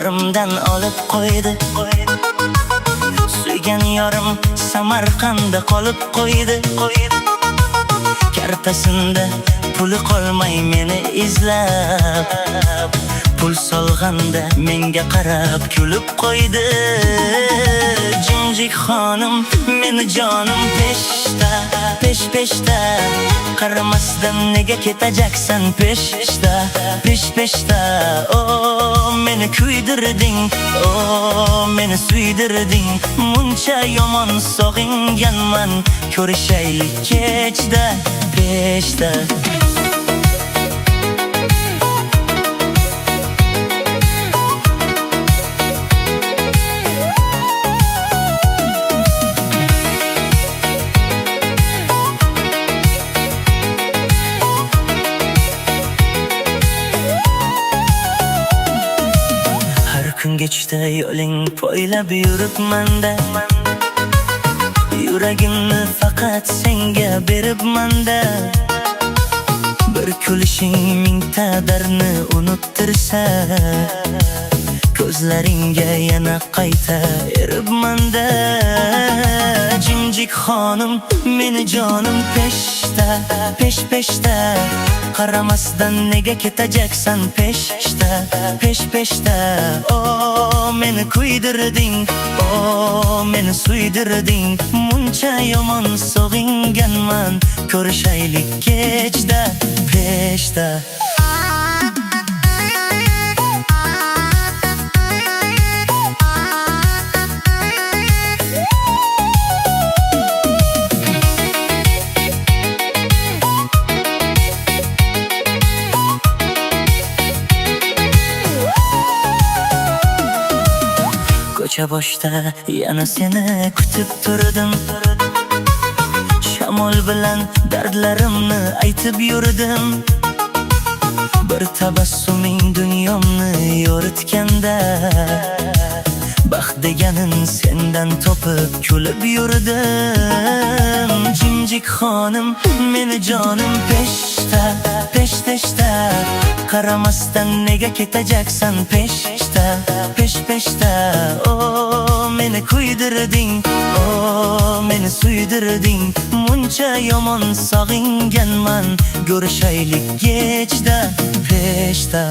yorimdan olib qo'ydi. Suygan yorim Samarqandda qolib qo'ydi. Kartasinda puli qolmay meni izlab, pul solganda menga qarab kulib qo'ydi. Jinjik xonim meni jonim peshda, pesh-peshda, qaramasdan nega ketajaksan peshda, pesh-peshda. O meni kuydirding, o meni suydirding, muncha yomon sog'inganman, ko'rishaylik kechda, peshda. Kechda yo'ling poylab yuribman-da, yuragimni faqat senga beribman-da. Bir kulishing mingta dardni unuttirsa, ko'zlaringga yana qayta eribman-da. Jinjik xonim meni jonim peshda, pesh-peshda, qaramasdan nega ketajaksan peshda, pesh-peshda. O meni kuydirding, o meni suydirding, muncha yomon sog'inganman, ko'rishaylik kechda, peshda. Ko'cha boshda yana seni kutib turdim, shamol bilan dardlarimni aytib yurdim. Bir tabassuming dunyomni yoritganda, baxt deganin sendan topib kulib yurdim. Jinjik xonim meni jonim peshda, pesh-peshda, qaramasdan nega ketajaksan peshda, pesh-peshda. O meni kuydirding, o meni suydirding, muncha yomon sog'inganman, ko'rishaylik kechda, peshda.